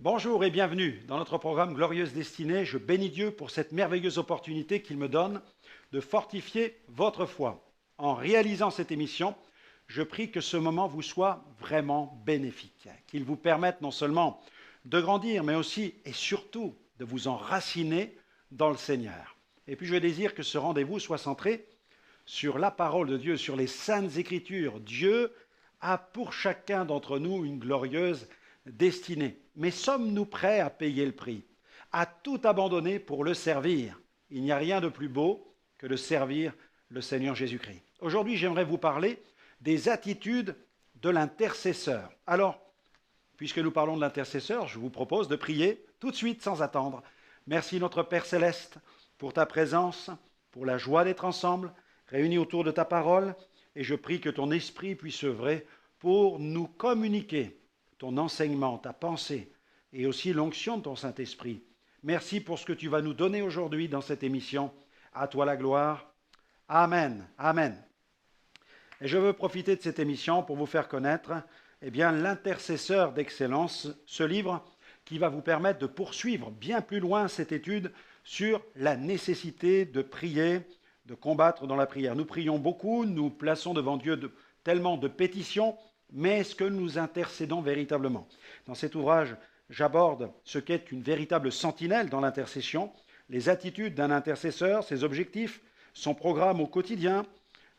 Bonjour et bienvenue dans notre programme Glorieuse Destinée. Je bénis Dieu pour cette merveilleuse opportunité qu'il me donne de fortifier votre foi. En réalisant cette émission, je prie que ce moment vous soit vraiment bénéfique, qu'il vous permette non seulement de grandir, mais aussi et surtout de vous enraciner dans le Seigneur. Et puis je désire que ce rendez-vous soit centré sur la parole de Dieu, sur les saintes écritures. Dieu a pour chacun d'entre nous une glorieuse destinée. Mais sommes-nous prêts à payer le prix, à tout abandonner pour le servir? Il n'y a rien de plus beau que de servir le Seigneur Jésus-Christ. Aujourd'hui, j'aimerais vous parler des attitudes de l'intercesseur. Alors, puisque nous parlons de l'intercesseur, je vous propose de prier tout de suite sans attendre. Merci notre Père Céleste pour ta présence, pour la joie d'être ensemble, réunis autour de ta parole, et je prie que ton esprit puisse œuvrer pour nous communiquer ton enseignement, ta pensée, et aussi l'onction de ton Saint-Esprit. Merci pour ce que tu vas nous donner aujourd'hui dans cette émission. À toi la gloire. Amen. Amen. Et je veux profiter de cette émission pour vous faire connaître l'intercesseur d'excellence, ce livre qui va vous permettre de poursuivre bien plus loin cette étude sur la nécessité de prier, de combattre dans la prière. Nous prions beaucoup, nous plaçons devant Dieu tellement de pétitions, mais est-ce que nous intercédons véritablement? Dans cet ouvrage, j'aborde ce qu'est une véritable sentinelle dans l'intercession, les attitudes d'un intercesseur, ses objectifs, son programme au quotidien,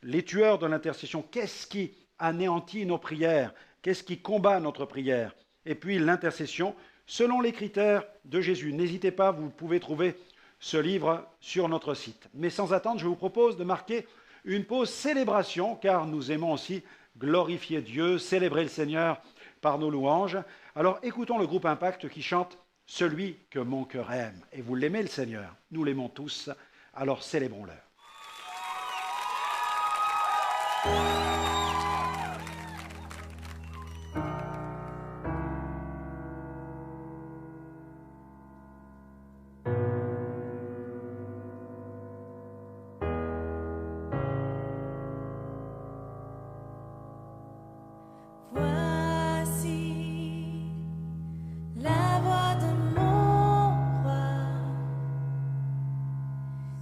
les tueurs de l'intercession, qu'est-ce qui anéantit nos prières, qu'est-ce qui combat notre prière, et puis l'intercession selon les critères de Jésus. N'hésitez pas, vous pouvez trouver ce livre sur notre site. Mais sans attendre, je vous propose de marquer une pause célébration, car nous aimons aussi glorifier Dieu, célébrer le Seigneur par nos louanges. Alors écoutons le groupe Impact qui chante « Celui que mon cœur aime ». Et vous l'aimez le Seigneur, nous l'aimons tous, alors célébrons-le.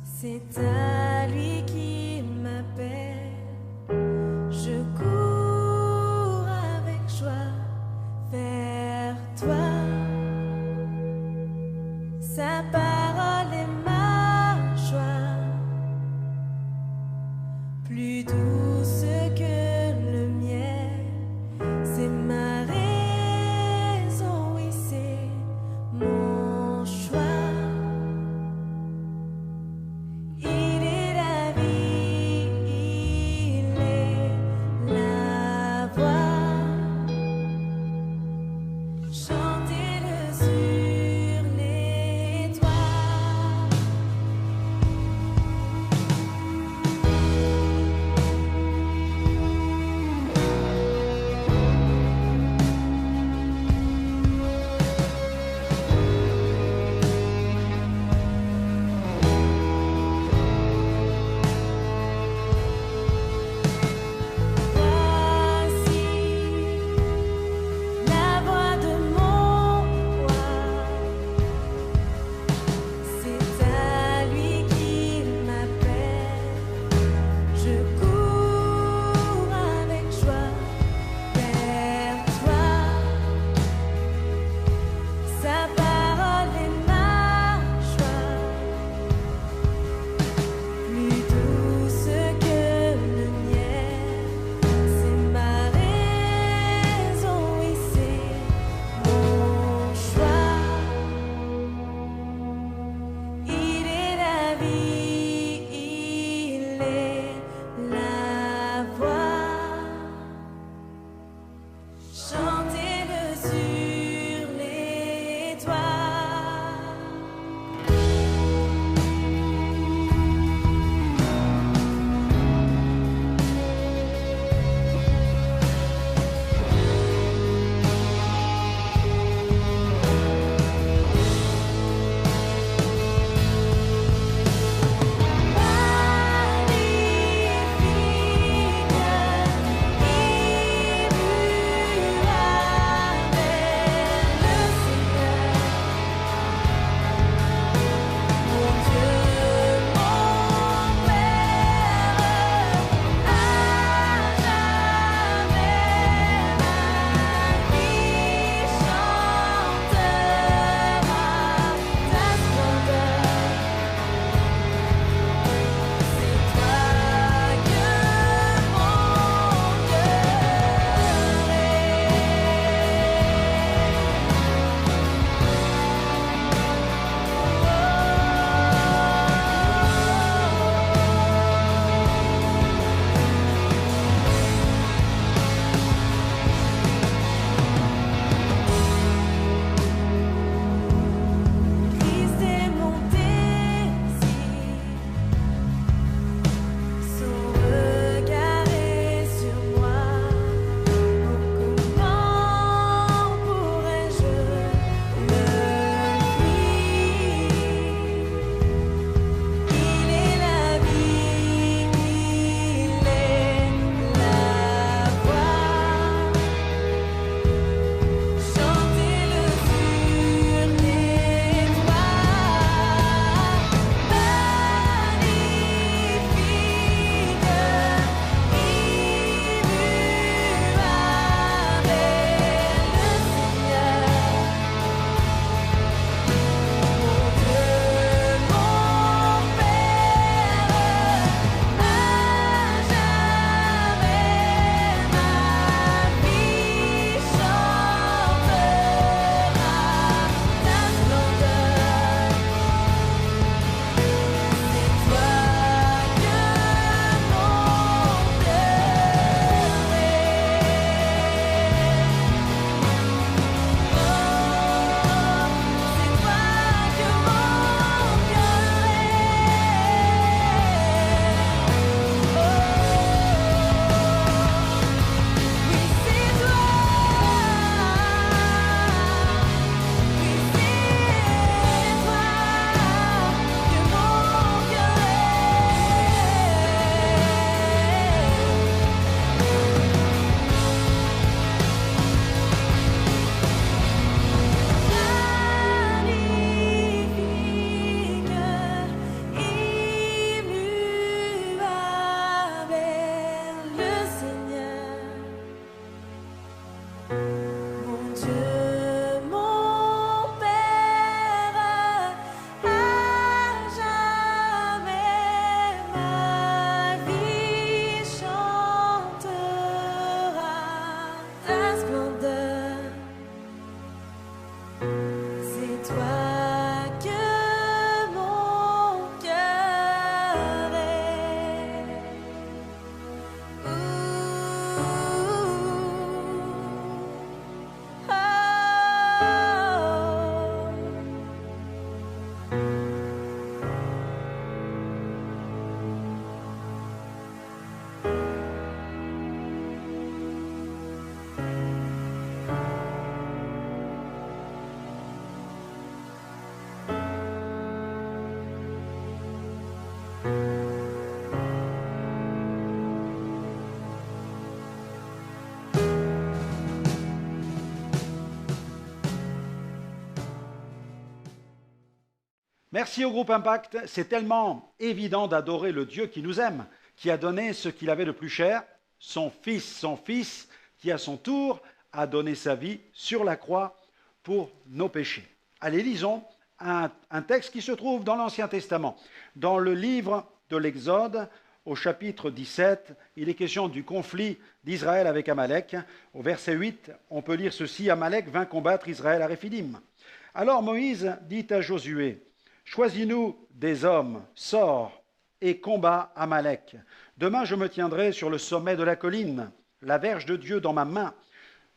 C'est à lui qu'il m'appelle, je cours avec joie vers toi. Sa parole est ma joie, plus douce que le miel, c'est ma raison, oui c'est mon choix. Il Merci au groupe Impact. C'est tellement évident d'adorer le Dieu qui nous aime, qui a donné ce qu'il avait de plus cher, son Fils qui à son tour a donné sa vie sur la croix pour nos péchés. Allez, lisons un texte qui se trouve dans l'Ancien Testament. Dans le livre de l'Exode, au chapitre 17, il est question du conflit d'Israël avec Amalek. Au verset 8, on peut lire ceci: Amalek vint combattre Israël à Réphidim. Alors Moïse dit à Josué: Choisis-nous des hommes, sors et combat Amalek. Demain je me tiendrai sur le sommet de la colline, la verge de Dieu dans ma main.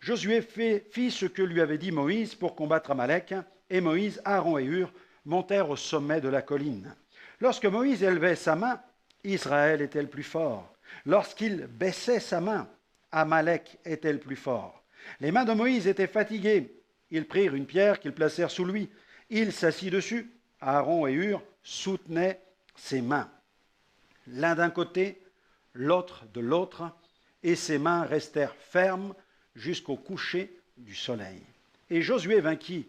Josué fit ce que lui avait dit Moïse pour combattre Amalek, et Moïse, Aaron et Hur montèrent au sommet de la colline. Lorsque Moïse élevait sa main, Israël était le plus fort. Lorsqu'il baissait sa main, Amalek était le plus fort. Les mains de Moïse étaient fatiguées. Ils prirent une pierre qu'ils placèrent sous lui. Il s'assit dessus. Aaron et Hur soutenaient ses mains, l'un d'un côté, l'autre de l'autre, et ses mains restèrent fermes jusqu'au coucher du soleil. Et Josué vainquit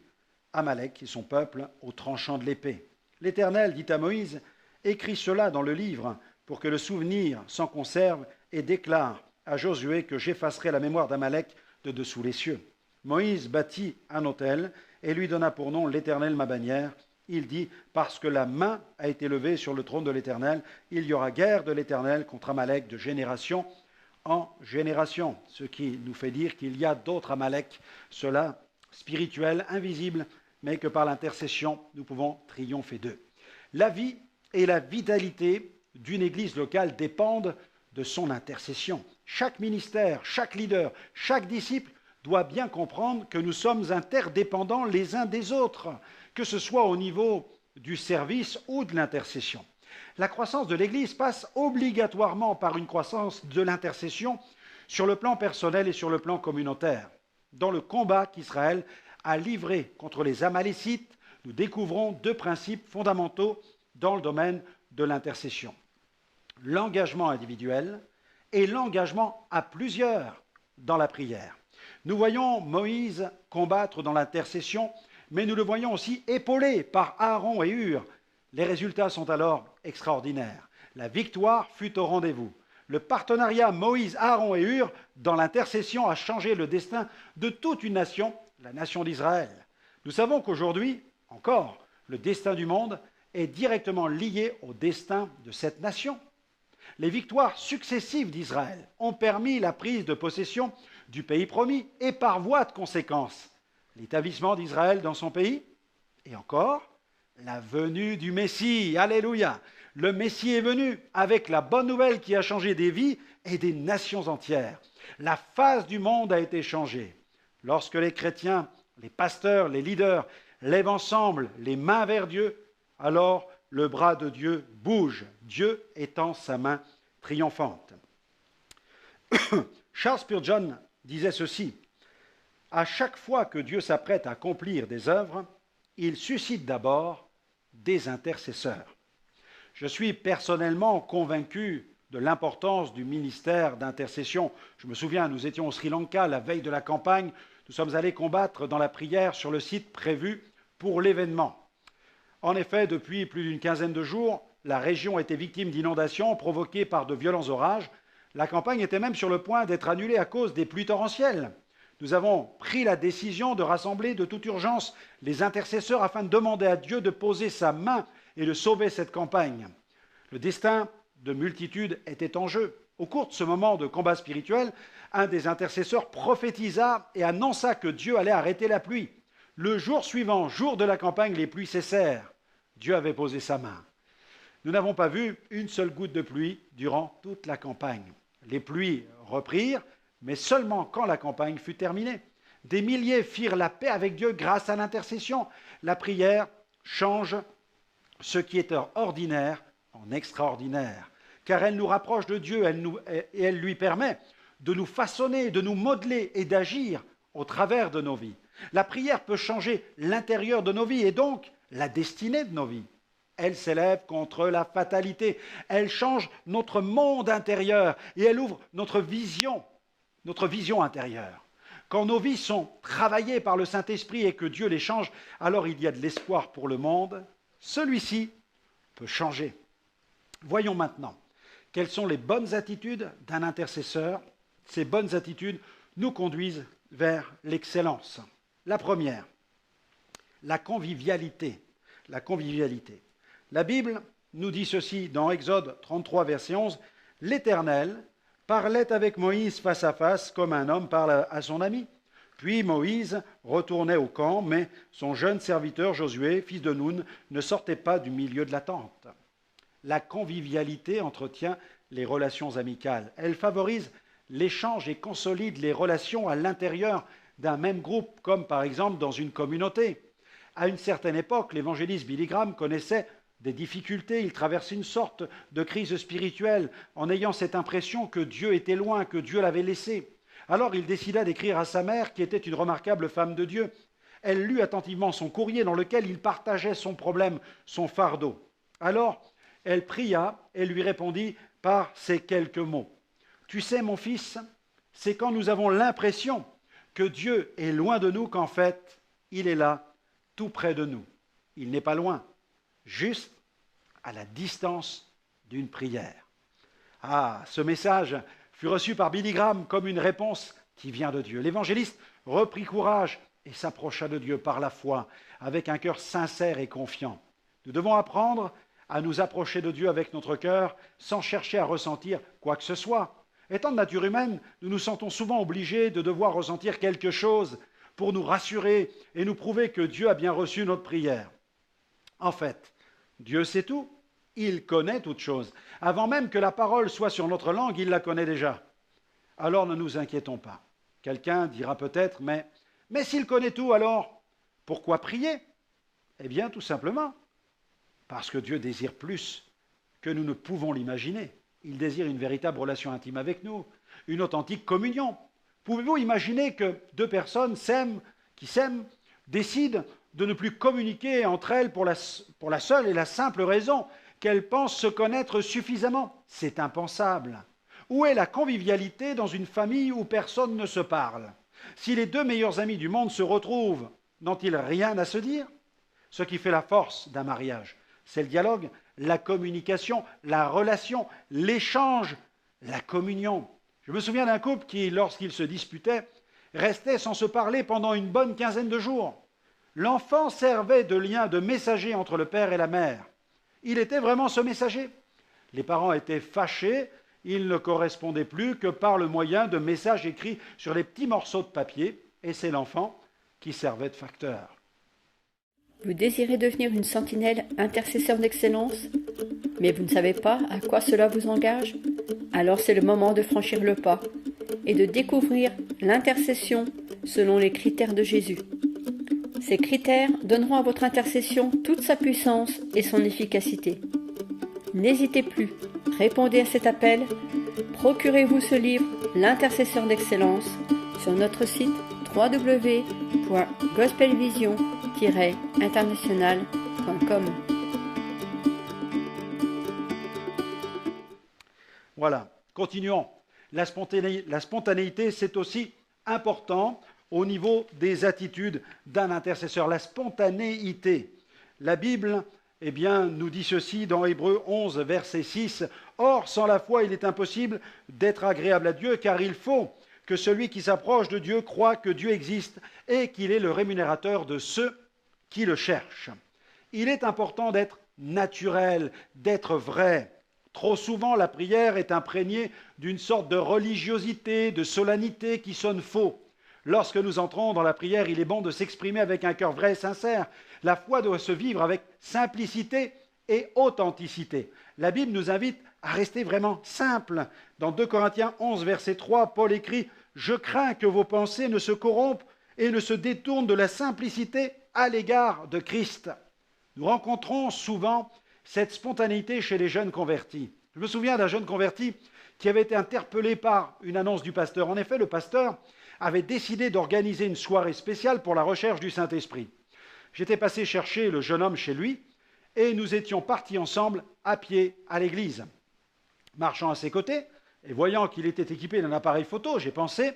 Amalek et son peuple au tranchant de l'épée. L'Éternel dit à Moïse: Écris cela dans le livre pour que le souvenir s'en conserve, et déclare à Josué que j'effacerai la mémoire d'Amalek de dessous les cieux. Moïse bâtit un autel et lui donna pour nom l'Éternel ma bannière. Il dit: Parce que la main a été levée sur le trône de l'Éternel, il y aura guerre de l'Éternel contre Amalek de génération en génération. Ce qui nous fait dire qu'il y a d'autres Amalek, ceux-là spirituels, invisibles, mais que par l'intercession, nous pouvons triompher d'eux. La vie et la vitalité d'une église locale dépendent de son intercession. Chaque ministère, chaque leader, chaque disciple doit bien comprendre que nous sommes interdépendants les uns des autres, que ce soit au niveau du service ou de l'intercession. La croissance de l'Église passe obligatoirement par une croissance de l'intercession sur le plan personnel et sur le plan communautaire. Dans le combat qu'Israël a livré contre les Amalécites, nous découvrons deux principes fondamentaux dans le domaine de l'intercession: l'engagement individuel et l'engagement à plusieurs dans la prière. Nous voyons Moïse combattre dans l'intercession, mais nous le voyons aussi épaulé par Aaron et Hur. Les résultats sont alors extraordinaires. La victoire fut au rendez-vous. Le partenariat Moïse, Aaron et Hur dans l'intercession a changé le destin de toute une nation, la nation d'Israël. Nous savons qu'aujourd'hui, encore, le destin du monde est directement lié au destin de cette nation. Les victoires successives d'Israël ont permis la prise de possession du pays promis et par voie de conséquence, l'établissement d'Israël dans son pays, et encore, la venue du Messie. Alléluia! Le Messie est venu avec la bonne nouvelle qui a changé des vies et des nations entières. La face du monde a été changée. Lorsque les chrétiens, les pasteurs, les leaders lèvent ensemble les mains vers Dieu, alors le bras de Dieu bouge, Dieu étend sa main triomphante. Charles Spurgeon disait ceci: à chaque fois que Dieu s'apprête à accomplir des œuvres, il suscite d'abord des intercesseurs. Je suis personnellement convaincu de l'importance du ministère d'intercession. Je me souviens, nous étions au Sri Lanka la veille de la campagne. Nous sommes allés combattre dans la prière sur le site prévu pour l'événement. En effet, depuis plus d'une quinzaine de jours, la région était victime d'inondations provoquées par de violents orages. La campagne était même sur le point d'être annulée à cause des pluies torrentielles. Nous avons pris la décision de rassembler de toute urgence les intercesseurs afin de demander à Dieu de poser sa main et de sauver cette campagne. Le destin de multitudes était en jeu. Au cours de ce moment de combat spirituel, un des intercesseurs prophétisa et annonça que Dieu allait arrêter la pluie. Le jour suivant, jour de la campagne, les pluies cessèrent. Dieu avait posé sa main. Nous n'avons pas vu une seule goutte de pluie durant toute la campagne. Les pluies reprirent, mais seulement quand la campagne fut terminée. Des milliers firent la paix avec Dieu grâce à l'intercession. La prière change ce qui est ordinaire en extraordinaire, car elle nous rapproche de Dieu et elle lui permet de nous façonner, de nous modeler et d'agir au travers de nos vies. La prière peut changer l'intérieur de nos vies et donc la destinée de nos vies. Elle s'élève contre la fatalité. Elle change notre monde intérieur et elle ouvre notre vision intérieure. Quand nos vies sont travaillées par le Saint-Esprit et que Dieu les change, alors il y a de l'espoir pour le monde, celui-ci peut changer. Voyons maintenant quelles sont les bonnes attitudes d'un intercesseur. Ces bonnes attitudes nous conduisent vers l'excellence. La première, la convivialité. La convivialité. La Bible nous dit ceci dans Exode 33, verset 11, « L'Éternel parlait avec Moïse face à face comme un homme parle à son ami. Puis Moïse retournait au camp, mais son jeune serviteur Josué, fils de Nun, ne sortait pas du milieu de la tente. » La convivialité entretient les relations amicales. Elle favorise l'échange et consolide les relations à l'intérieur d'un même groupe, comme par exemple dans une communauté. À une certaine époque, l'évangéliste Billy Graham connaissait des difficultés, il traversait une sorte de crise spirituelle en ayant cette impression que Dieu était loin, que Dieu l'avait laissé. Alors il décida d'écrire à sa mère, qui était une remarquable femme de Dieu. Elle lut attentivement son courrier dans lequel il partageait son problème, son fardeau. Alors elle pria et lui répondit par ces quelques mots. « Tu sais, mon fils, c'est quand nous avons l'impression que Dieu est loin de nous qu'en fait, il est là, tout près de nous. Il n'est pas loin, juste à la distance d'une prière. » Ah, ce message fut reçu par Billy Graham comme une réponse qui vient de Dieu. L'évangéliste reprit courage et s'approcha de Dieu par la foi, avec un cœur sincère et confiant. Nous devons apprendre à nous approcher de Dieu avec notre cœur sans chercher à ressentir quoi que ce soit. Étant de nature humaine, nous nous sentons souvent obligés de devoir ressentir quelque chose pour nous rassurer et nous prouver que Dieu a bien reçu notre prière. En fait, Dieu sait tout, il connaît toutes choses. Avant même que la parole soit sur notre langue, il la connaît déjà. Alors ne nous inquiétons pas. Quelqu'un dira peut-être, mais s'il connaît tout, alors pourquoi prier? Eh bien, tout simplement, parce que Dieu désire plus que nous ne pouvons l'imaginer. Il désire une véritable relation intime avec nous, une authentique communion. Pouvez-vous imaginer que deux personnes qui s'aiment, décident de ne plus communiquer entre elles pour la seule et la simple raison qu'elles pensent se connaître suffisamment? C'est impensable. Où est la convivialité dans une famille où personne ne se parle? Si les deux meilleurs amis du monde se retrouvent, n'ont-ils rien à se dire? Ce qui fait la force d'un mariage, c'est le dialogue, la communication, la relation, l'échange, la communion. Je me souviens d'un couple qui, lorsqu'ils se disputaient, restait sans se parler pendant une bonne quinzaine de jours. L'enfant servait de lien, de messager entre le père et la mère. Il était vraiment ce messager. Les parents étaient fâchés, ils ne correspondaient plus que par le moyen de messages écrits sur les petits morceaux de papier, et c'est l'enfant qui servait de facteur. Vous désirez devenir une sentinelle intercesseur d'excellence, mais vous ne savez pas à quoi cela vous engage? Alors c'est le moment de franchir le pas et de découvrir l'intercession selon les critères de Jésus. Ces critères donneront à votre intercession toute sa puissance et son efficacité. N'hésitez plus, répondez à cet appel, procurez-vous ce livre, L'intercesseur d'excellence, sur notre site www.gospelvision-international.com. Voilà, continuons. La spontanéité, c'est aussi important au niveau des attitudes d'un intercesseur. La spontanéité. La Bible nous dit ceci dans Hébreux 11, verset 6. « Or, sans la foi, il est impossible d'être agréable à Dieu, car il faut que celui qui s'approche de Dieu croit que Dieu existe et qu'il est le rémunérateur de ceux qui le cherchent. » Il est important d'être naturel, d'être vrai. Trop souvent, la prière est imprégnée d'une sorte de religiosité, de solennité qui sonne faux. Lorsque nous entrons dans la prière, il est bon de s'exprimer avec un cœur vrai et sincère. La foi doit se vivre avec simplicité et authenticité. La Bible nous invite à rester vraiment simple. Dans 2 Corinthiens 11, verset 3, Paul écrit « Je crains que vos pensées ne se corrompent et ne se détournent de la simplicité à l'égard de Christ. » Nous rencontrons souvent cette spontanéité chez les jeunes convertis. Je me souviens d'un jeune converti qui avait été interpellé par une annonce du pasteur. En effet, le pasteur avait décidé d'organiser une soirée spéciale pour la recherche du Saint-Esprit. J'étais passé chercher le jeune homme chez lui et nous étions partis ensemble à pied à l'église. Marchant à ses côtés et voyant qu'il était équipé d'un appareil photo, j'ai pensé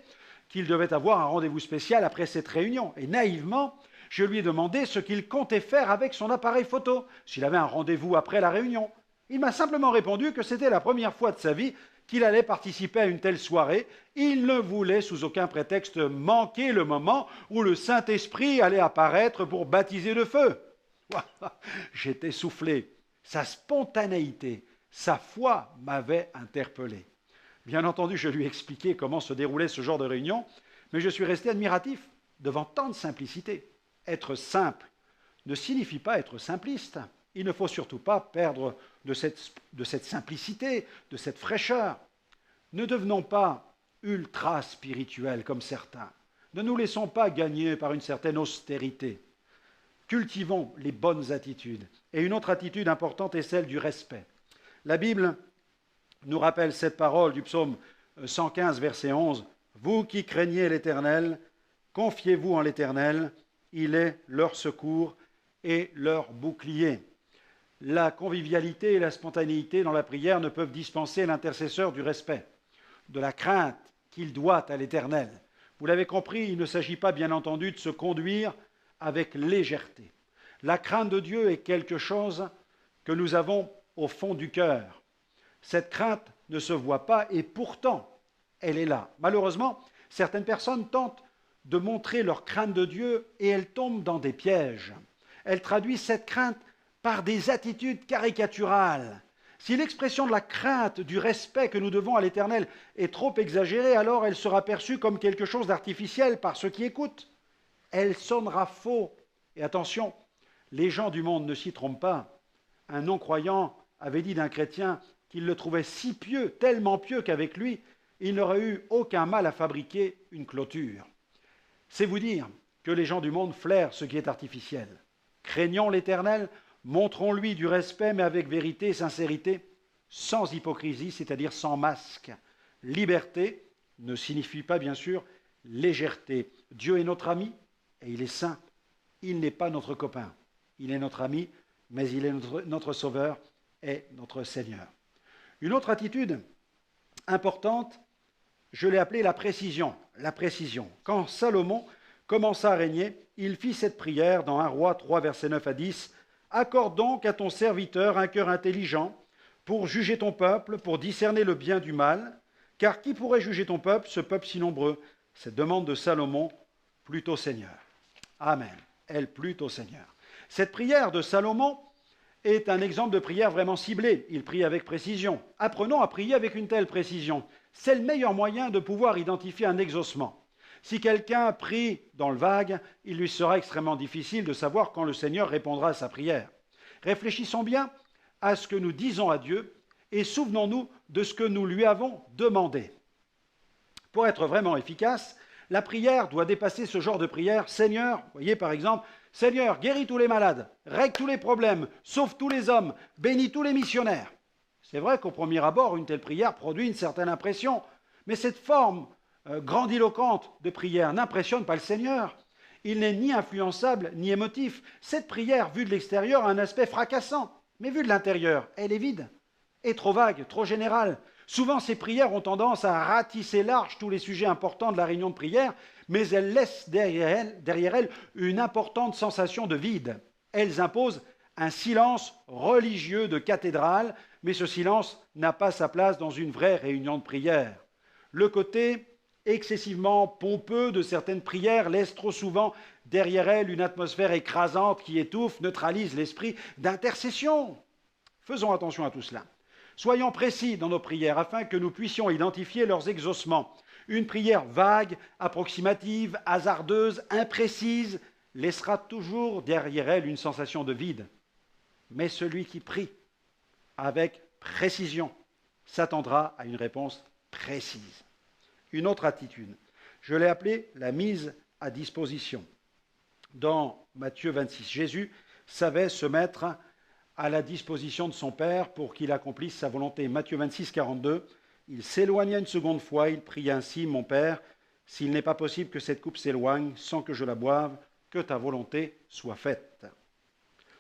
qu'il devait avoir un rendez-vous spécial après cette réunion. Et naïvement, je lui ai demandé ce qu'il comptait faire avec son appareil photo, s'il avait un rendez-vous après la réunion. Il m'a simplement répondu que c'était la première fois de sa vie qu'il allait participer à une telle soirée. Il ne voulait sous aucun prétexte manquer le moment où le Saint-Esprit allait apparaître pour baptiser de feu. J'étais soufflé. Sa spontanéité, sa foi m'avait interpellé. Bien entendu, je lui ai expliqué comment se déroulait ce genre de réunion, mais je suis resté admiratif devant tant de simplicité. Être simple ne signifie pas être simpliste. Il ne faut surtout pas perdre de cette simplicité, de cette fraîcheur. Ne devenons pas ultra spirituels comme certains. Ne nous laissons pas gagner par une certaine austérité. Cultivons les bonnes attitudes. Et une autre attitude importante est celle du respect. La Bible nous rappelle cette parole du psaume 115, verset 11. « Vous qui craignez l'Éternel, confiez-vous en l'Éternel, il est leur secours et leur bouclier. » La convivialité et la spontanéité dans la prière ne peuvent dispenser l'intercesseur du respect, de la crainte qu'il doit à l'Éternel. Vous l'avez compris, il ne s'agit pas bien entendu de se conduire avec légèreté. La crainte de Dieu est quelque chose que nous avons au fond du cœur. Cette crainte ne se voit pas et pourtant, elle est là. Malheureusement, certaines personnes tentent de montrer leur crainte de Dieu et elles tombent dans des pièges. Elles traduisent cette crainte par des attitudes caricaturales. Si l'expression de la crainte, du respect que nous devons à l'Éternel est trop exagérée, alors elle sera perçue comme quelque chose d'artificiel par ceux qui écoutent. Elle sonnera faux. Et attention, les gens du monde ne s'y trompent pas. Un non-croyant avait dit d'un chrétien qu'il le trouvait si pieux, tellement pieux qu'avec lui, il n'aurait eu aucun mal à fabriquer une clôture. C'est vous dire que les gens du monde flairent ce qui est artificiel. Craignons l'Éternel, montrons-lui du respect, mais avec vérité et sincérité, sans hypocrisie, c'est-à-dire sans masque. Liberté ne signifie pas, bien sûr, légèreté. Dieu est notre ami et il est saint. Il n'est pas notre copain. Il est notre ami, mais il est notre sauveur et notre Seigneur. Une autre attitude importante, je l'ai appelée la précision. La précision. Quand Salomon commença à régner, il fit cette prière dans 1 Roi 3, versets 9 à 10. « Accorde donc à ton serviteur un cœur intelligent pour juger ton peuple, pour discerner le bien du mal, car qui pourrait juger ton peuple, ce peuple si nombreux ?» Cette demande de Salomon plut au Seigneur. Amen. Elle plut au Seigneur. Cette prière de Salomon est un exemple de prière vraiment ciblée. Il prie avec précision. Apprenons à prier avec une telle précision. C'est le meilleur moyen de pouvoir identifier un exaucement. Si quelqu'un prie dans le vague, il lui sera extrêmement difficile de savoir quand le Seigneur répondra à sa prière. Réfléchissons bien à ce que nous disons à Dieu et souvenons-nous de ce que nous lui avons demandé. Pour être vraiment efficace, la prière doit dépasser ce genre de prière. Seigneur, voyez par exemple, Seigneur, guéris tous les malades, règle tous les problèmes, sauve tous les hommes, bénis tous les missionnaires. C'est vrai qu'au premier abord, une telle prière produit une certaine impression, mais cette forme grandiloquente de prière n'impressionne pas le Seigneur. Il n'est ni influençable ni émotif. Cette prière, vue de l'extérieur, a un aspect fracassant, mais vue de l'intérieur, elle est vide, et trop vague, trop générale. Souvent, ces prières ont tendance à ratisser large tous les sujets importants de la réunion de prière, mais elles laissent derrière elles une importante sensation de vide. Elles imposent un silence religieux de cathédrale, mais ce silence n'a pas sa place dans une vraie réunion de prière. Le côté excessivement pompeux de certaines prières laisse trop souvent derrière elles une atmosphère écrasante qui étouffe, neutralise l'esprit d'intercession. Faisons attention à tout cela. Soyons précis dans nos prières afin que nous puissions identifier leurs exaucements. Une prière vague, approximative, hasardeuse, imprécise, laissera toujours derrière elle une sensation de vide. Mais celui qui prie avec précision s'attendra à une réponse précise. Une autre attitude, je l'ai appelée la mise à disposition. Dans Matthieu 26, Jésus savait se mettre à la disposition de son Père pour qu'il accomplisse sa volonté. Matthieu 26, 42, il s'éloigna une seconde fois, il pria ainsi, « Mon Père, s'il n'est pas possible que cette coupe s'éloigne sans que je la boive, que ta volonté soit faite. »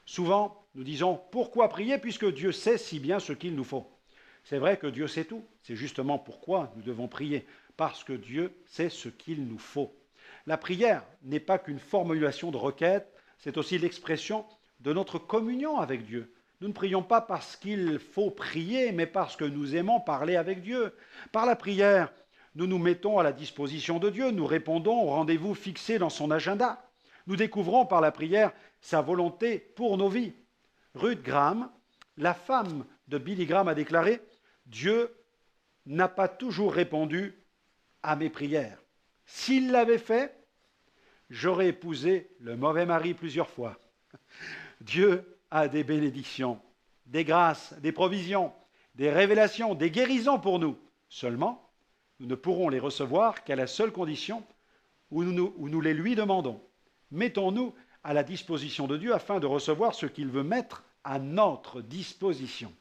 Souvent, nous disons, pourquoi prier puisque Dieu sait si bien ce qu'il nous faut. C'est vrai que Dieu sait tout, c'est justement pourquoi nous devons prier. parce que Dieu sait ce qu'il nous faut. La prière n'est pas qu'une formulation de requête, c'est aussi l'expression de notre communion avec Dieu. Nous ne prions pas parce qu'il faut prier, mais parce que nous aimons parler avec Dieu. Par la prière, nous nous mettons à la disposition de Dieu, nous répondons au rendez-vous fixé dans son agenda. Nous découvrons par la prière sa volonté pour nos vies. Ruth Graham, la femme de Billy Graham, a déclaré « Dieu n'a pas toujours répondu à mes prières. S'il l'avait fait, j'aurais épousé le mauvais mari plusieurs fois. » Dieu a des bénédictions, des grâces, des provisions, des révélations, des guérisons pour nous. Seulement, nous ne pourrons les recevoir qu'à la seule condition où nous les lui demandons. Mettons-nous à la disposition de Dieu afin de recevoir ce qu'il veut mettre à notre disposition.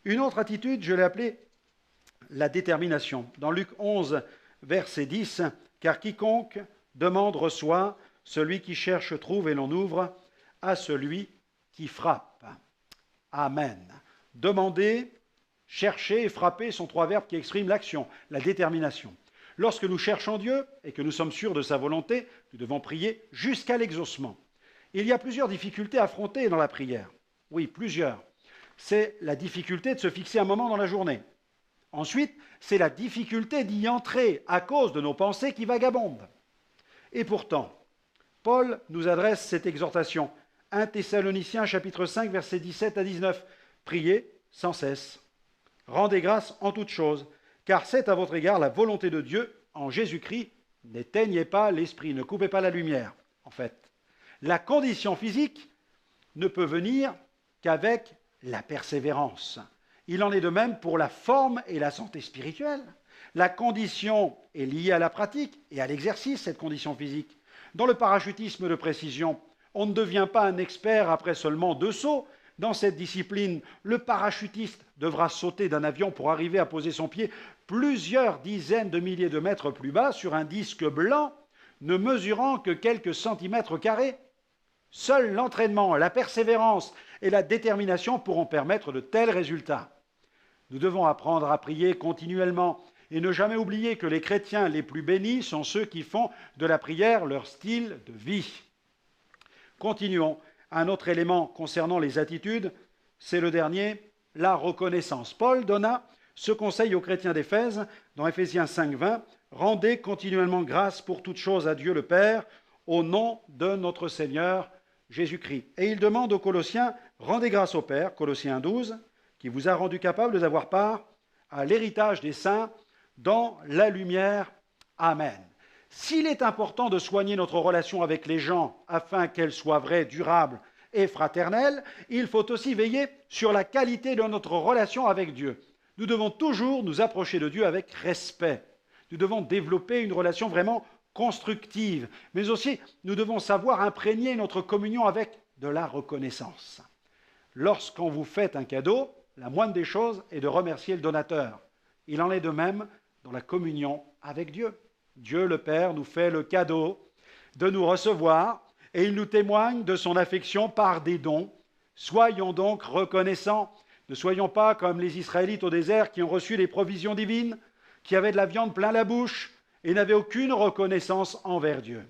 Une autre attitude, je l'ai appelée la détermination. Dans Luc 11, verset 10, « Car quiconque demande reçoit, celui qui cherche trouve et l'on ouvre à celui qui frappe. » Amen. Demander, chercher et frapper sont trois verbes qui expriment l'action, la détermination. Lorsque nous cherchons Dieu et que nous sommes sûrs de sa volonté, nous devons prier jusqu'à l'exaucement. Il y a plusieurs difficultés à affronter dans la prière. Oui, plusieurs. C'est la difficulté de se fixer un moment dans la journée. Ensuite, c'est la difficulté d'y entrer à cause de nos pensées qui vagabondent. Et pourtant, Paul nous adresse cette exhortation. 1 Thessaloniciens chapitre 5, versets 17 à 19. Priez sans cesse. Rendez grâce en toutes choses, car c'est à votre égard la volonté de Dieu en Jésus-Christ. N'éteignez pas l'esprit, ne coupez pas la lumière. En fait, la condition physique ne peut venir qu'avec la persévérance. Il en est de même pour la forme et la santé spirituelle. La condition est liée à la pratique et à l'exercice, cette condition physique. Dans le parachutisme de précision, on ne devient pas un expert après seulement 2 sauts. Dans cette discipline, le parachutiste devra sauter d'un avion pour arriver à poser son pied plusieurs dizaines de milliers de mètres plus bas sur un disque blanc ne mesurant que quelques centimètres carrés. Seul l'entraînement, la persévérance et la détermination pourront permettre de tels résultats. Nous devons apprendre à prier continuellement et ne jamais oublier que les chrétiens les plus bénis sont ceux qui font de la prière leur style de vie. Continuons. Un autre élément concernant les attitudes, c'est le dernier, la reconnaissance. Paul donna ce conseil aux chrétiens d'Éphèse dans Éphésiens 5, 20, « Rendez continuellement grâce pour toutes choses à Dieu le Père, au nom de notre Seigneur Jésus-Christ. » Et il demande aux Colossiens, « Rendez grâce au Père, Colossiens 12, qui vous a rendu capable d'avoir part à l'héritage des saints dans la lumière. Amen. » S'il est important de soigner notre relation avec les gens afin qu'elle soit vraie, durable et fraternelle, il faut aussi veiller sur la qualité de notre relation avec Dieu. Nous devons toujours nous approcher de Dieu avec respect. Nous devons développer une relation vraiment constructive, mais aussi nous devons savoir imprégner notre communion avec de la reconnaissance. Lorsqu'on vous fait un cadeau, la moindre des choses est de remercier le donateur. Il en est de même dans la communion avec Dieu. Dieu le Père nous fait le cadeau de nous recevoir et il nous témoigne de son affection par des dons. Soyons donc reconnaissants. Ne soyons pas comme les Israélites au désert qui ont reçu des provisions divines, qui avaient de la viande plein la bouche et n'avaient aucune reconnaissance envers Dieu.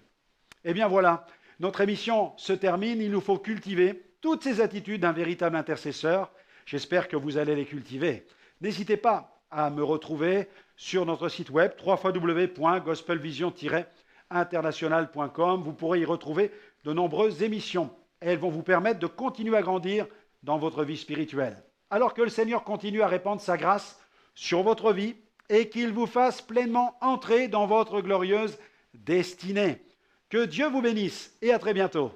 Eh bien voilà, notre émission se termine. Il nous faut cultiver toutes ces attitudes d'un véritable intercesseur. J'espère que vous allez les cultiver. N'hésitez pas à me retrouver sur notre site web www.gospelvision-international.com. Vous pourrez y retrouver de nombreuses émissions. Elles vont vous permettre de continuer à grandir dans votre vie spirituelle. Alors que le Seigneur continue à répandre sa grâce sur votre vie et qu'il vous fasse pleinement entrer dans votre glorieuse destinée. Que Dieu vous bénisse et à très bientôt.